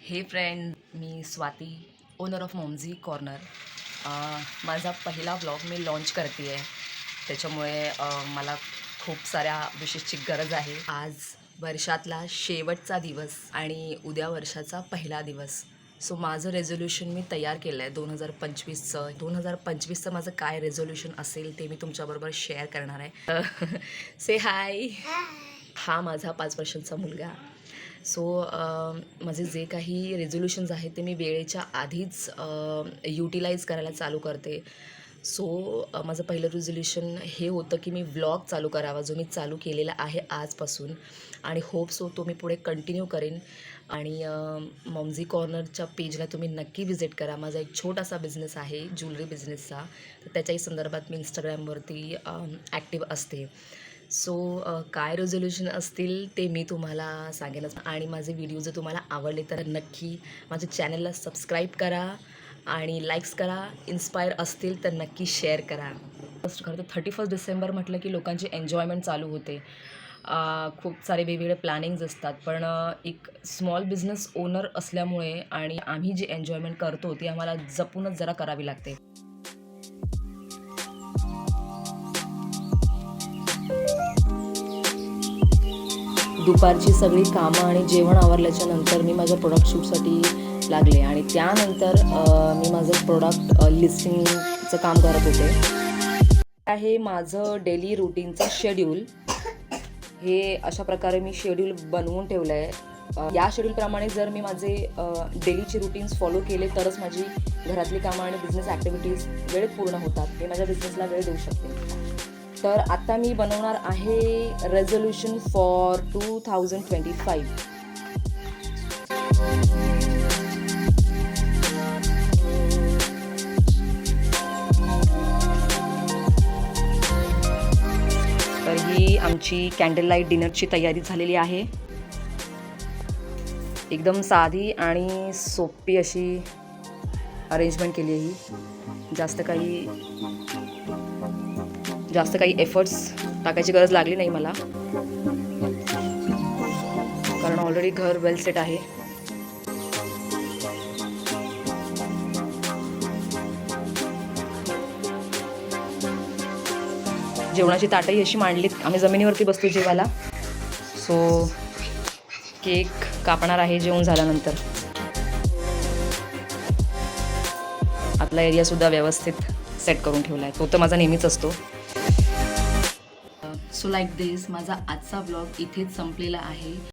हे फ्रेंड, मी Swati, owner of Momzy corner. माझा पहिला व्लॉग मी लॉन्च करते आहे, त्याच्यामुळे मला खूप साऱ्या विशेषची गरज आहे. आज वर्षातला शेवटचा दिवस आणि उद्या वर्षाचा पहिला दिवस. सो माझं रेझोल्यूशन मी तयार केलं आहे 2025चं. 2025चं माझं काय रेझोल्यूशन असेल ते मी तुमच्याबरोबर शेअर करणार आहे. से हाय. हा माझा 5 वर्षांचा मुलगा. सो माझे जे काही रेझोल्युशन्स आहेत ते मी वेळेच्या आधीच युटिलाइज करायला चालू करते. सो माझं पहिलं रेझोल्युशन हे होतं की मी व्लॉग चालू करावा, जो मी चालू केलेला आहे आजपासून, आणि होप सो तो मी पुढे कंटिन्यू करेन. आणि मॉम्झी कॉर्नरच्या पेजला तुम्ही नक्की व्हिजिट करा. माझा एक छोटासा बिझनेस आहे ज्वेलरी बिझनेसचा, तर त्याच्याही संदर्भात मी इंस्टाग्रामवरती ॲक्टिव्ह असते. सो काय रेझोल्युशन असतील ते मी तुम्हाला सांगेनच. आणि माझे व्हिडिओ जर तुम्हाला आवडले तर नक्की माझ्या चॅनलला सबस्क्राईब करा आणि लाईक्स करा. इन्स्पायर असतील तर नक्की शेअर करा. खरं तर 31 डिसेंबर म्हटलं की लोकांची एन्जॉयमेंट चालू होते. खूप सारे वेगवेगळे प्लॅनिंग्ज असतात, पण एक स्मॉल बिझनेस ओनर असल्यामुळे आणि आम्ही जी एन्जॉयमेंट करतो ती आम्हाला जपूनच जरा करावी लागते. दुपारची सगळी कामं आणि जेवण आवरल्याच्या नंतर मी माझ्या प्रोडक्ट शूटसाठी लागले आणि त्यानंतर मी माझं प्रोडक्ट लिस्टिंगचं काम करत होते. आहे माझं डेली रुटीनचं शेड्यूल. हे अशा प्रकारे मी शेड्यूल बनवून ठेवलं आहे. या शेड्यूलप्रमाणे जर मी माझे डेलीचे रुटीन्स फॉलो केले तरच माझी घरातली कामं आणि बिझनेस ॲक्टिव्हिटीज वेळेत पूर्ण होतात. मी माझ्या बिझनेसला वेळ देऊ शकते. तर आता मी बनवणार आहे रेझोल्युशन फॉर 2025. तर ही आमची कॅन्डल लाईट डिनरची तयारी झालेली आहे. एकदम साधी आणि सोपी अशी अरेंजमेंट केली आहे ही. जास्त काही एफर्ट्स टाकायची गरज लागली नाही मला, कारण ऑलरेडी घर वेल सेट आहे. जेवणाची ताटही अशी मांडलीत. आम्ही जमिनीवरती बसतो जेवायला. सो केक कापणार आहे जेवण झाल्यानंतर. आपला एरियासुद्धा व्यवस्थित सेट करून ठेवला आहे. तो तर माझा नेहमीच असतो. सो लाईक दिस माझा आजचा ब्लॉग इथेच संपलेला आहे.